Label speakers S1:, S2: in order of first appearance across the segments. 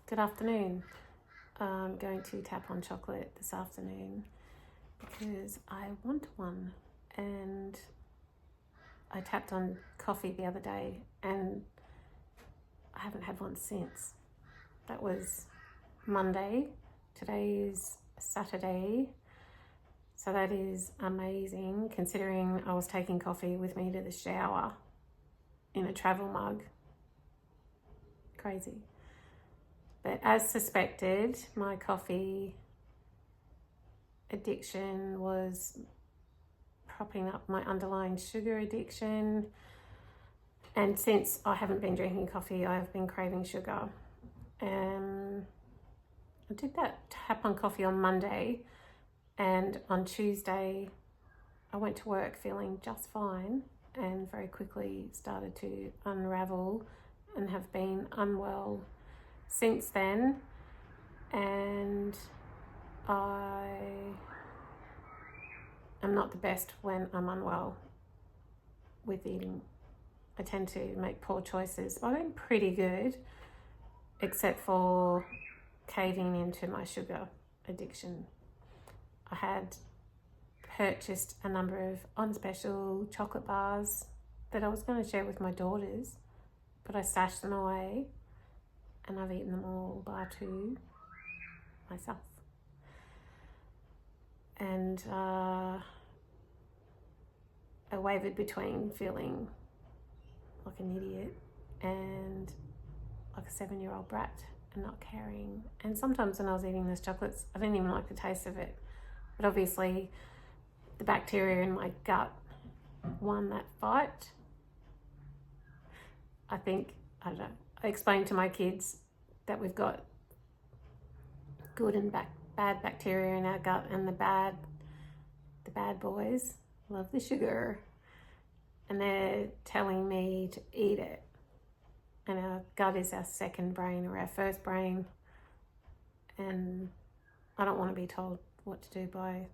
S1: Good afternoon. I'm going to tap on chocolate this afternoon because I want one, and I tapped on coffee the other day and I haven't had one since. That was Monday. Today is Saturday, so that is amazing considering I was taking coffee with me to the shower in a travel mug. Crazy. But as suspected, my coffee addiction was propping up my underlying sugar addiction. And since I haven't been drinking coffee, I've been craving sugar. I did that tap on coffee on Monday, and on Tuesday I went to work feeling just fine and very quickly started to unravel and have been unwell since then. And I am not the best when I'm unwell with eating. I tend to make poor choices. I've been pretty good, except for caving into my sugar addiction. I had purchased a number of on special chocolate bars that I was going to share with my daughters, but I stashed them away and I've eaten them all bar two myself. And I wavered between feeling like an idiot and like a 7-year-old brat and not caring. And sometimes when I was eating those chocolates, I didn't even like the taste of it. But obviously the bacteria in my gut won that fight. I don't know. I explained to my kids that we've got good and bad bacteria in our gut, and the bad boys love the sugar, and they're telling me to eat it. And our gut is our second brain or our first brain, and I don't want to be told what to do by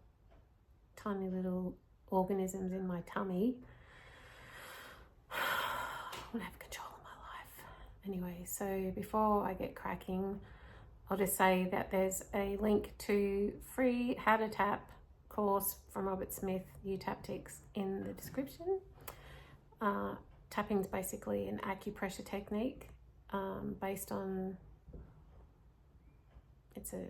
S1: tiny little organisms in my tummy. I want to have control of my life. Anyway, so before I get cracking, I'll just say that there's a link to free How to Tap course from Robert Smith, U-Taptics, in the description. Tapping is basically an acupressure technique based on, it's a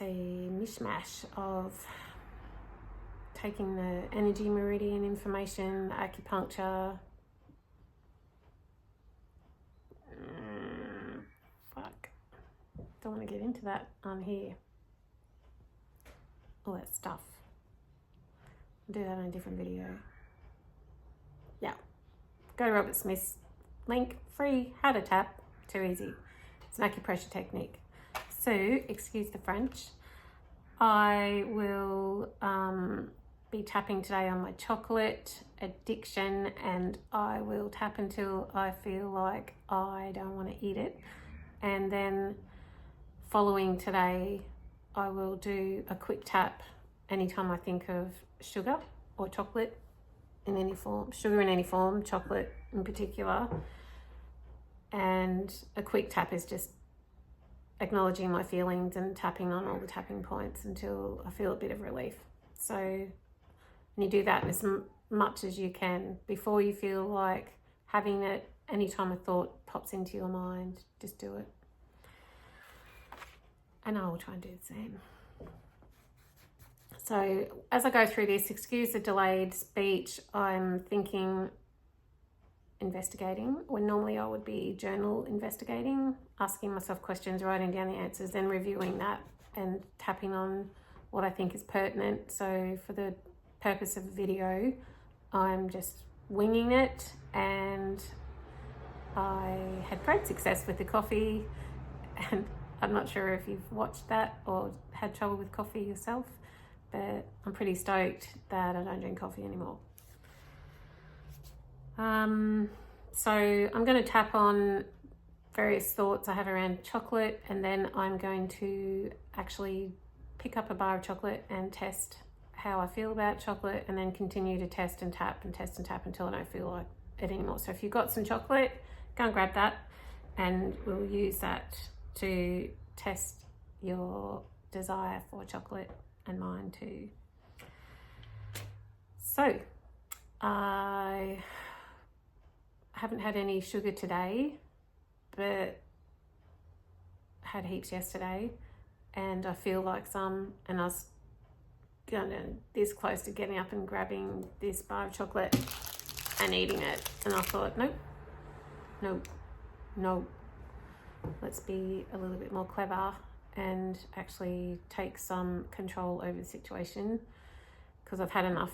S1: mishmash of taking the energy meridian information, acupuncture, don't want to get into that on here, all that stuff. I'll do that in a different video. Yeah, go to Robert Smith's link, free How to Tap, too easy. It's an acupressure technique. So, excuse the French, I will be tapping today on my chocolate addiction, and I will tap until I feel like I don't want to eat it. And then following today, I will do a quick tap anytime I think of sugar or chocolate in any form, sugar in any form, chocolate in particular. And a quick tap is just acknowledging my feelings and tapping on all the tapping points until I feel a bit of relief. So, and you do that as much as you can before you feel like having it. Anytime a thought pops into your mind, just do it. And I will try and do the same. So as I go through this, excuse the delayed speech, I'm thinking investigating, when normally I would be journal investigating, asking myself questions, writing down the answers, then reviewing that and tapping on what I think is pertinent. So for the purpose of the video, I'm just winging it, and I had great success with the coffee, and I'm not sure if you've watched that or had trouble with coffee yourself, but I'm pretty stoked that I don't drink coffee anymore. So I'm going to tap on various thoughts I have around chocolate, and then I'm going to actually pick up a bar of chocolate and test how I feel about chocolate, and then continue to test and tap until I don't feel like it anymore. So if you've got some chocolate, go and grab that, and we'll use that to test your desire for chocolate and mine too. So I haven't had any sugar today, but had heaps yesterday, and I feel like some, and I was this close to getting up and grabbing this bar of chocolate and eating it, and I thought, no, let's be a little bit more clever and actually take some control over the situation, because I've had enough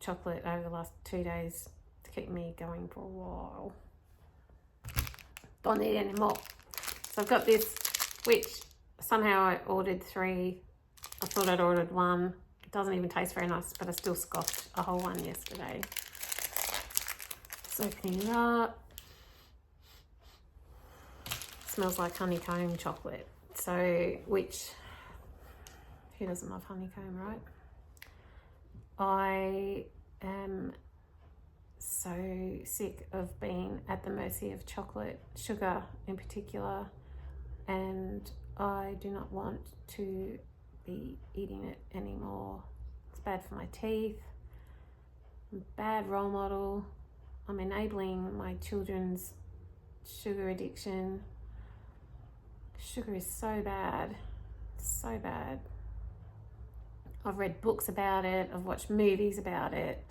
S1: chocolate over the last 2 days to keep me going for a while. Don't need any more. So I've got this, which somehow I ordered 3. I thought I'd ordered 1. It doesn't even taste very nice, but I still scoffed a whole one yesterday. So opening it up. Smells like honeycomb chocolate. So, which, who doesn't love honeycomb, right? I am so sick of being at the mercy of chocolate, sugar in particular, and I do not want to be eating it anymore. It's bad for my teeth. I'm a bad role model. I'm enabling my children's sugar addiction. Sugar is so bad, so bad. I've read books about it, I've watched movies about it,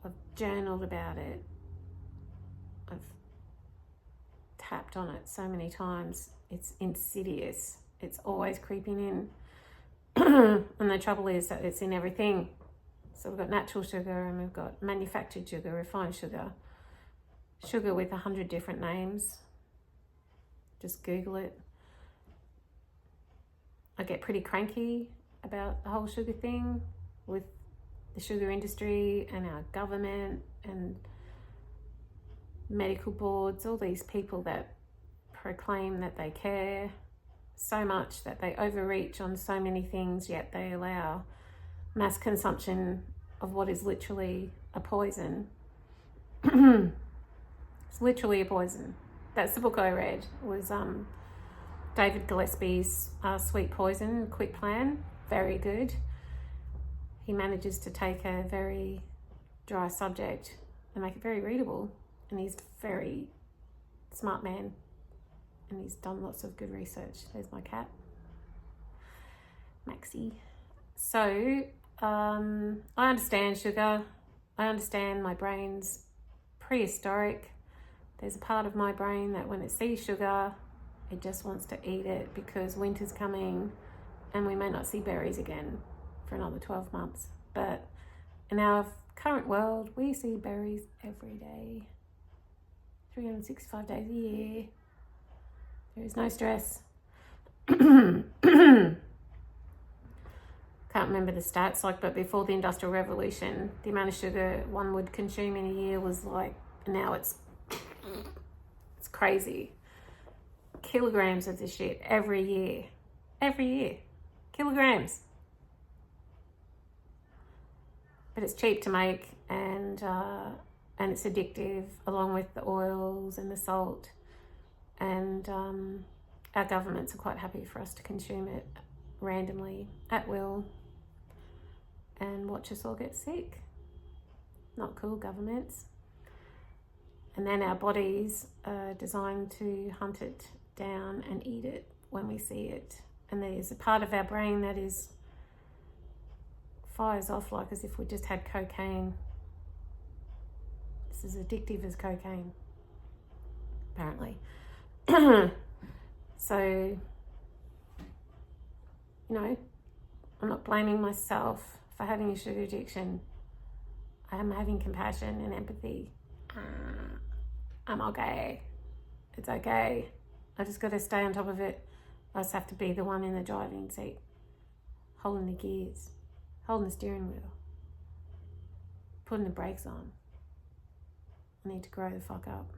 S1: I've journaled about it, I've tapped on it so many times. It's insidious, it's always creeping in. And the trouble is that it's in everything. So we've got natural sugar and we've got manufactured sugar, refined sugar, sugar with 100 different names. Just Google it. I get pretty cranky about the whole sugar thing with the sugar industry and our government and medical boards, all these people that proclaim that they care so much, that they overreach on so many things, yet they allow mass consumption of what is literally a poison. It's literally a poison. That's the book I read. It was David Gillespie's Sweet Poison, Quick Plan. Very good. He manages to take a very dry subject and make it very readable. And he's a very smart man. And he's done lots of good research. There's my cat, Maxie. So, I understand sugar. I understand my brain's prehistoric. There's a part of my brain that when it sees sugar, it just wants to eat it because winter's coming and we may not see berries again for another 12 months. But in our current world, we see berries every day, 365 days a year. There is no stress. Can't remember the stats, but before the Industrial Revolution, the amount of sugar one would consume in a year was now it's crazy. Kilograms of this shit every year. Kilograms. But it's cheap to make, and it's addictive, along with the oils and the salt. And our governments are quite happy for us to consume it randomly, at will, and watch us all get sick. Not cool, governments. And then our bodies are designed to hunt it down and eat it when we see it. And there's a part of our brain that fires off like as if we just had cocaine. This is addictive as cocaine, apparently. So, I'm not blaming myself for having a sugar addiction. I am having compassion and empathy. I'm okay. It's okay. I just got to stay on top of it. I just have to be the one in the driving seat, holding the gears, holding the steering wheel, putting the brakes on. I need to grow the fuck up.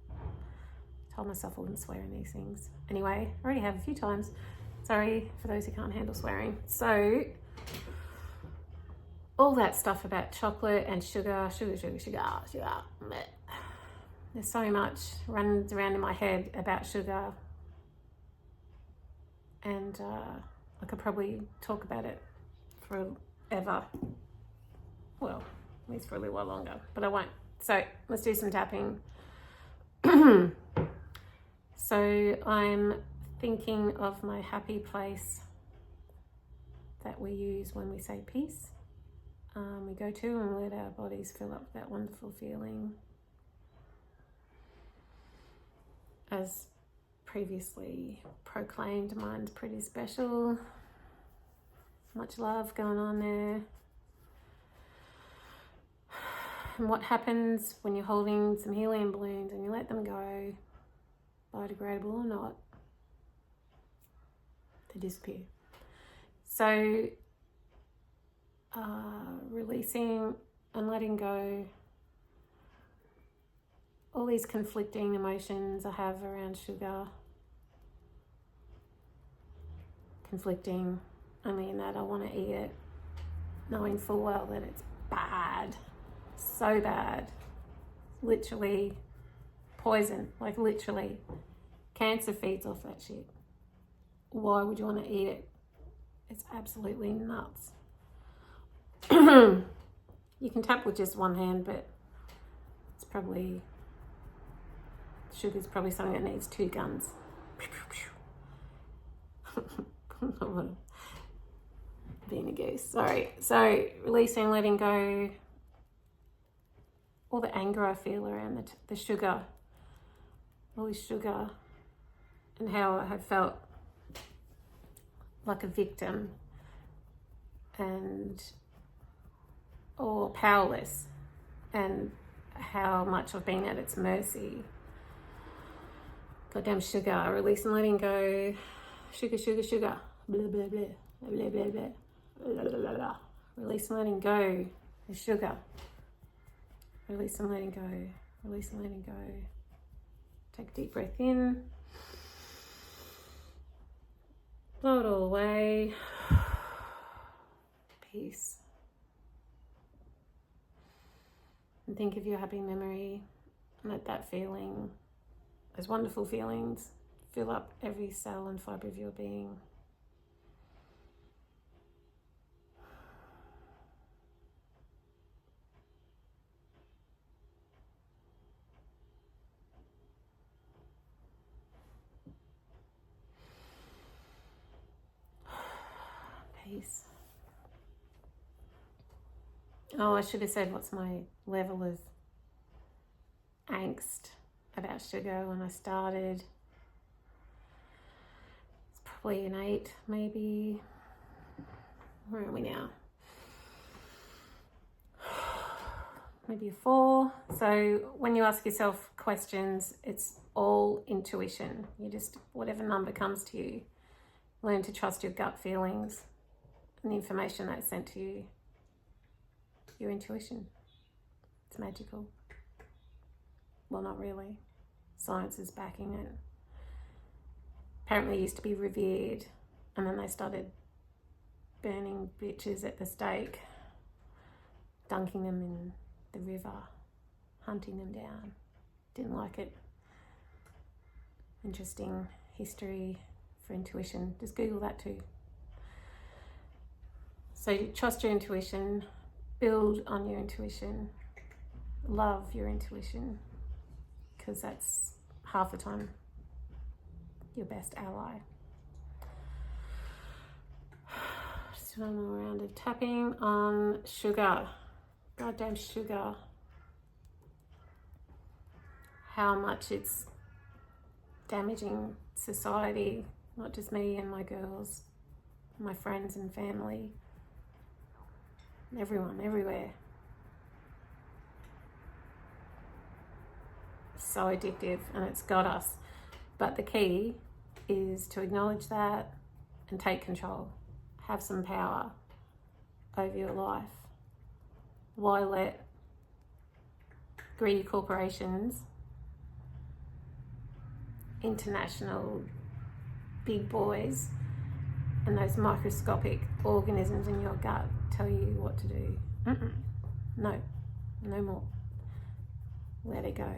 S1: I told myself I wouldn't swear in these things. Anyway, I already have a few times. Sorry for those who can't handle swearing. So, all that stuff about chocolate and sugar. There's so much runs around in my head about sugar, and I could probably talk about it forever. Well, at least for a little while longer, but I won't. So let's do some tapping. So I'm thinking of my happy place that we use when we say peace. We go to and let our bodies fill up that wonderful feeling. As previously proclaimed, mine's pretty special. Much love going on there. And what happens when you're holding some helium balloons and you let them go, biodegradable or not, they disappear. So releasing and letting go all these conflicting emotions I have around sugar. Conflicting only in that I want to eat it, knowing full well that it's bad, so bad, literally poison, like literally cancer feeds off that shit. Why would you want to eat it? It's absolutely nuts. You can tap with just one hand, but it's probably, sugar's probably something that needs two guns. Being a goose, sorry. So releasing, letting go all the anger I feel around the sugar, all this sugar, and how I have felt like a victim and or powerless, and how much I've been at its mercy. Goddamn sugar, releasing, letting go. Sugar, sugar, sugar. Blah, blah, blah. Blah, blah, blah. Blah, blah, blah, blah. Release and letting go the sugar. Release and letting go. Release and letting go. Take a deep breath in. Blow it all away. Peace. And think of your happy memory. Let that feeling, those wonderful feelings, fill up every cell and fibre of your being. Peace. Oh, I should have said what's my level of angst about sugar when I started. It's probably an 8, maybe. Where are we now? Maybe a 4. So when you ask yourself questions, it's all intuition. You just, whatever number comes to you, learn to trust your gut feelings and the information that's sent to you. Your intuition. It's magical. Well, not really. Science is backing it. Apparently it used to be revered, and then they started burning bitches at the stake, dunking them in the river, hunting them down. Didn't like it. Interesting history for intuition. Just Google that too. So trust your intuition, build on your intuition, love your intuition, because that's half the time your best ally. Just one more round of tapping on sugar. Goddamn sugar. How much it's damaging society, not just me and my girls, my friends and family, everyone, everywhere. So addictive, and it's got us. But the key is to acknowledge that and take control. Have some power over your life. Why let greedy corporations, international big boys, and those microscopic organisms in your gut tell you what to do? No more. Let it go.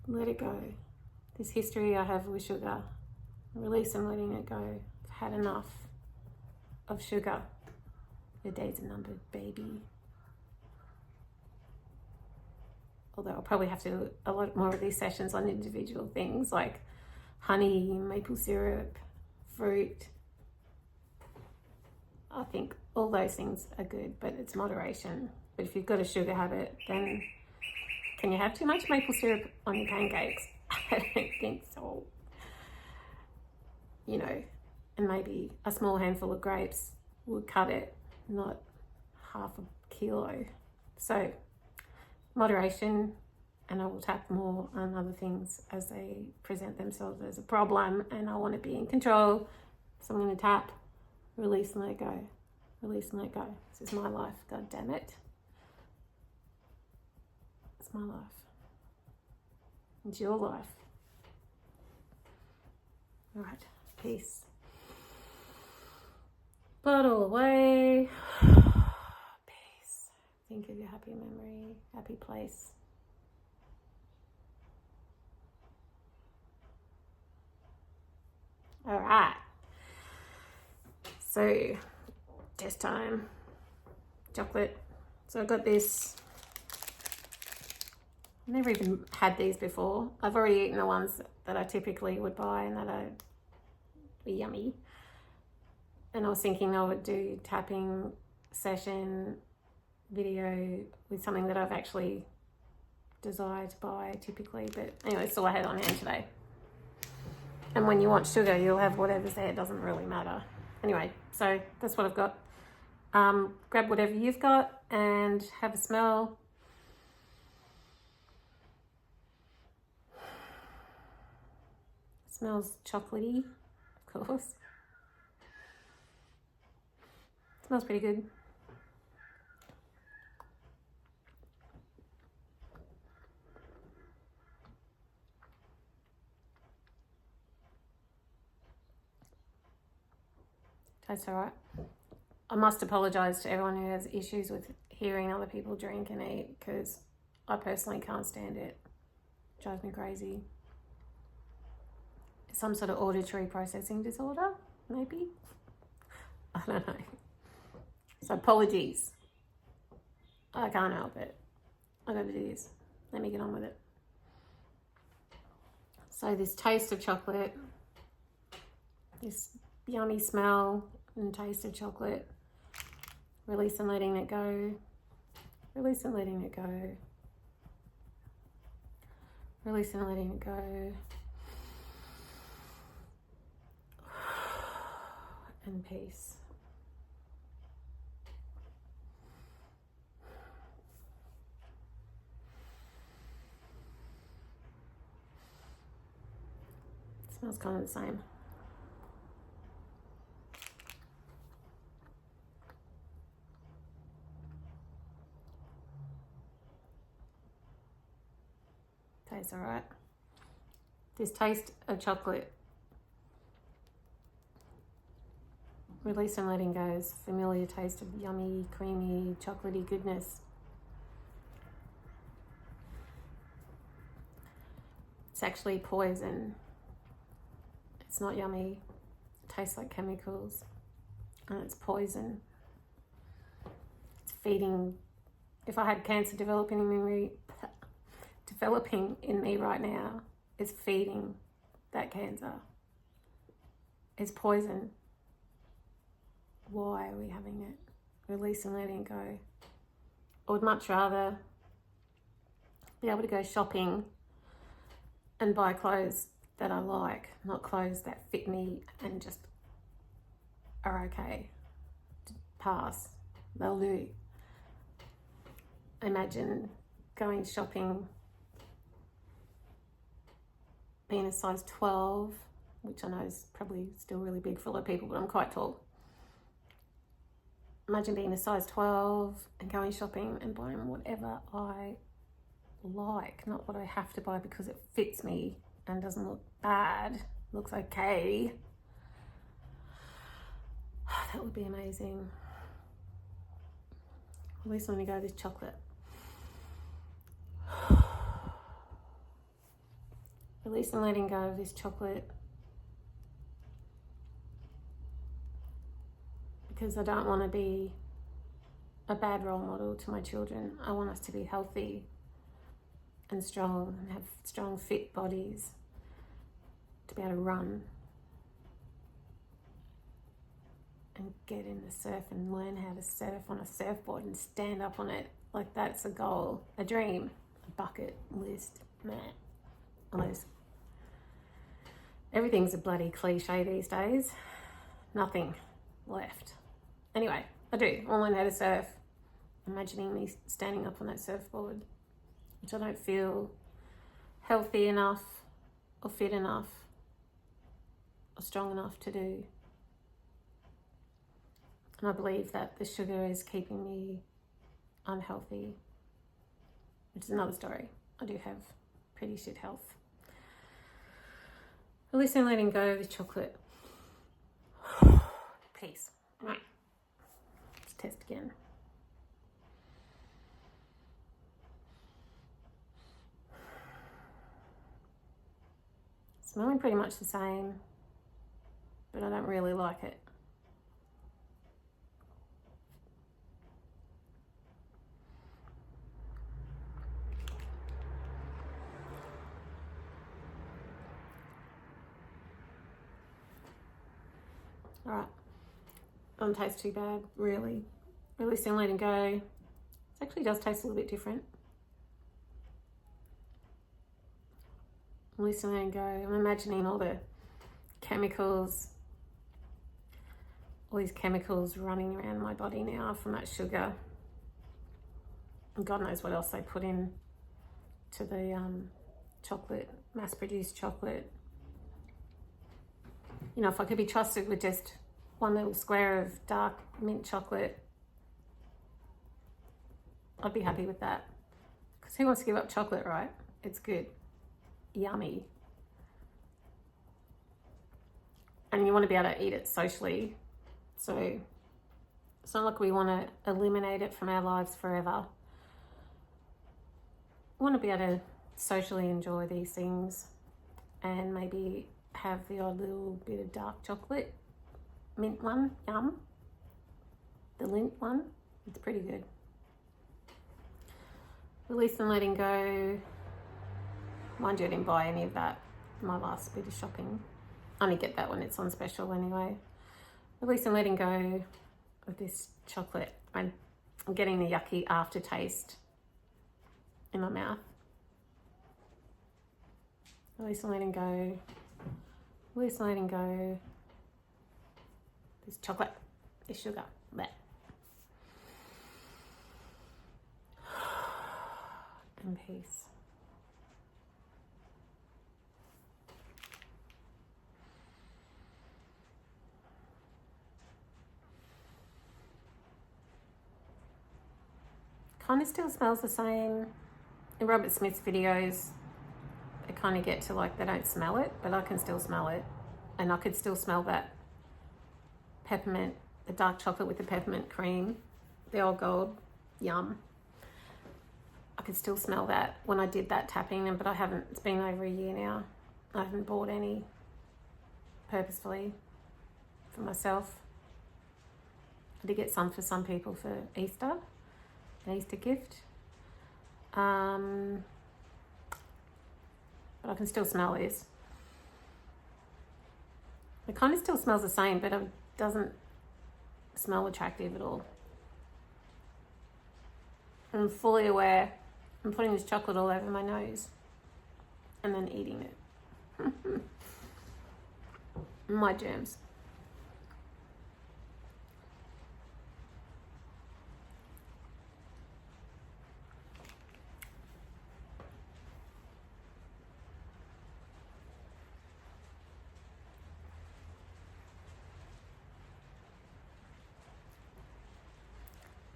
S1: let it go. This history I have with sugar, release and letting it go. I've had enough of sugar. Your days are numbered, baby. Although I'll probably have to do a lot more of these sessions on individual things like honey, maple syrup, fruit. I think all those things are good, but it's moderation. But if you've got a sugar habit, then can you have too much maple syrup on your pancakes? I don't think so. You know, and maybe a small handful of grapes would cut it, not half a kilo. So moderation, and I will tap more on other things as they present themselves as a problem, and I want to be in control. So I'm going to tap, release and let go, release and let go. This is my life, god damn it. It's my life. It's your life. All right, peace. Bottle away. Peace. Think of your happy memory, happy place. All right. So, test time. Chocolate. So I got this. I've never even had these before. I've already eaten the ones that I typically would buy and that are yummy. And I was thinking I would do tapping session video with something that I've actually desired to buy typically. But anyway, it's all I had on hand today. And when you want sugar, you'll have whatever's there. It doesn't really matter. Anyway, so that's what I've got. Grab whatever you've got and have a smell. Smells chocolatey, of course. Smells pretty good. Tastes alright. I must apologise to everyone who has issues with hearing other people drink and eat, because I personally can't stand it. It drives me crazy. Some sort of auditory processing disorder, maybe? I don't know. So apologies. I can't help it. I gotta do this. Let me get on with it. So this taste of chocolate, this yummy smell and taste of chocolate, release and letting it go, release and letting it go, release and letting it go, and peace. It smells kind of the same. Tastes all right. This taste of chocolate, release and letting go, is familiar taste of yummy, creamy, chocolatey goodness. It's actually poison. It's not yummy. It tastes like chemicals, and it's poison. It's feeding. If I had cancer developing in me right now, it's feeding that cancer. It's poison. Why are we having it? Release and letting go. I would much rather be able to go shopping and buy clothes that I like, not clothes that fit me and just are okay. Pass. They'll do. Imagine going shopping, being a size 12, which I know is probably still really big for a lot of people, but I'm quite tall. Imagine being a size 12 and going shopping and buying whatever I like, not what I have to buy because it fits me and doesn't look bad, looks okay. That would be amazing. At least let me go this chocolate. Releasing, letting go of this chocolate because I don't want to be a bad role model to my children. I want us to be healthy and strong and have strong, fit bodies to be able to run and get in the surf and learn how to surf on a surfboard and stand up on it. Like, that's a goal, a dream, a bucket list, everything's a bloody cliche these days. Nothing left. Anyway, I do. I learn how to surf. Imagining me standing up on that surfboard, which I don't feel healthy enough or fit enough or strong enough to do. And I believe that the sugar is keeping me unhealthy, which is another story. I do have pretty shit health. Releasing, letting go of the chocolate. Peace. Right. Let's test again. Smelling pretty much the same, but I don't really like it. All right, doesn't taste too bad, really. Releasing, letting go. It actually does taste a little bit different. Releasing, letting go. I'm imagining all the chemicals, all these chemicals running around my body now from that sugar. And God knows what else they put in to the chocolate, mass-produced chocolate. You know, if I could be trusted with just one little square of dark mint chocolate, I'd be happy with that. Because who wants to give up chocolate, right? It's good. Yummy. And you want to be able to eat it socially. So it's not like we want to eliminate it from our lives forever. We want to be able to socially enjoy these things and maybe have the odd little bit of dark chocolate. Mint one, yum. The Lindt one, it's pretty good. Release and letting go. Mind you, I didn't buy any of that my last bit of shopping. I only get that when it's on special anyway. Release and letting go of this chocolate. I'm getting the yucky aftertaste in my mouth. Release and letting go. Release and letting go. This chocolate, this sugar. Blech. And peace. Kind of still smells the same. In Robert Smith's videos, they kind of get to like, they don't smell it, but I can still smell it. And I could still smell that peppermint, the dark chocolate with the peppermint cream, the old gold, yum. I could still smell that when I did that tapping, but I haven't, it's been over a year now. I haven't bought any purposefully for myself. I did get some for some people for Easter, an Easter gift. But I can still smell this. It kind of still smells the same, but it doesn't smell attractive at all. I'm fully aware I'm putting this chocolate all over my nose and then eating it. My germs.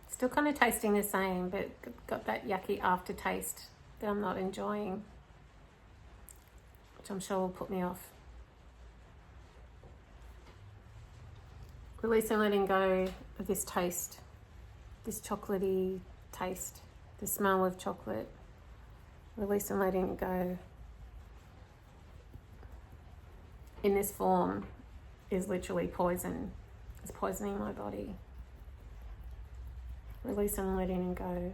S1: Still kind of tasting the same, but got that yucky aftertaste that I'm not enjoying, which I'm sure will put me off. Releasing, letting go of this taste, this chocolatey taste, the smell of chocolate. Releasing, letting go in this form is literally poison. It's poisoning my body. Releasing and letting it go.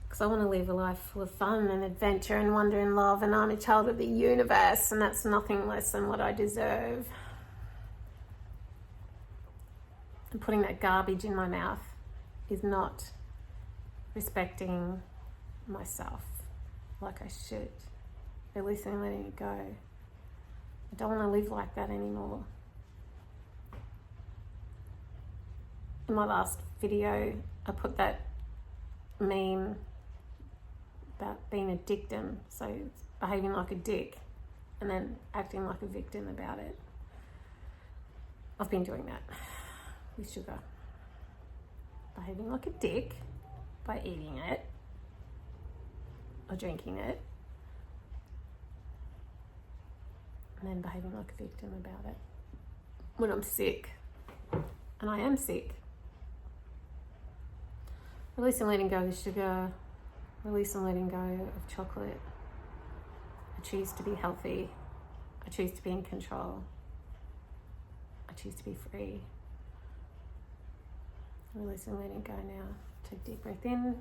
S1: Because I want to live a life full of fun and adventure and wonder and love, and I'm a child of the universe, and that's nothing less than what I deserve. And putting that garbage in my mouth is not respecting myself like I should. Releasing and letting it go. I don't want to live like that anymore. In my last video, I put that meme about being a dictum, so it's behaving like a dick and then acting like a victim about it. I've been doing that with sugar. Behaving like a dick by eating it or drinking it, and then behaving like a victim about it when I'm sick. And I am sick. Release and letting go of sugar. Release and letting go of chocolate. I choose to be healthy. I choose to be in control. I choose to be free. Release and letting go now. Take a deep breath in.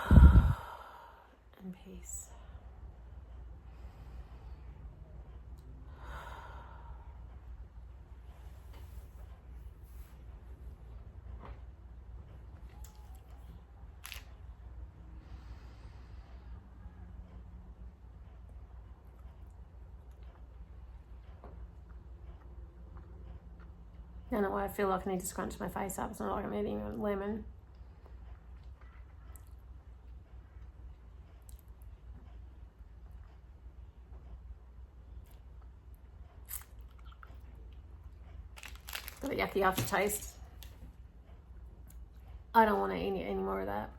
S1: And peace. I don't know why I feel like I need to scrunch my face up. It's not like I'm eating a lemon. Got a yucky aftertaste. I don't want to eat any more of that.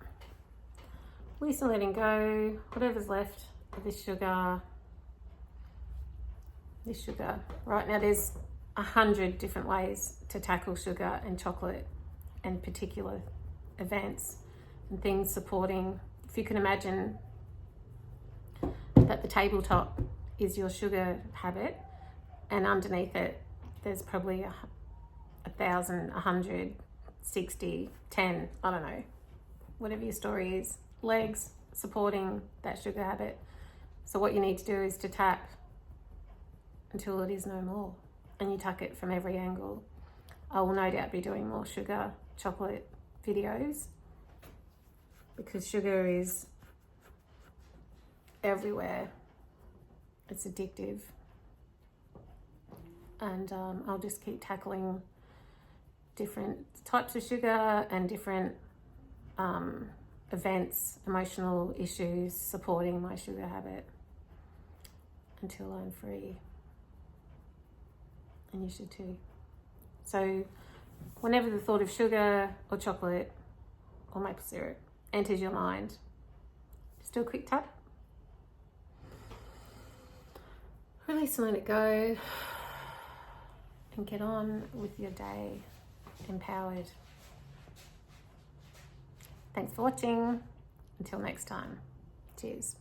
S1: Release and letting go. Whatever's left of this sugar. Right now there's 100 different ways to tackle sugar and chocolate and particular events and things supporting. If you can imagine that the tabletop is your sugar habit, and underneath it there's probably 1,000, 100, 60, 10, I don't know, whatever your story is, legs supporting that sugar habit. So what you need to do is to tap until it is no more, and you tuck it from every angle. I will no doubt be doing more sugar, chocolate videos because sugar is everywhere. It's addictive. And I'll just keep tackling different types of sugar and different events, emotional issues supporting my sugar habit until I'm free. And you should too. So whenever the thought of sugar or chocolate or maple syrup enters your mind, just do a quick tap. Release and let it go. And get on with your day empowered. Thanks for watching. Until next time. Cheers.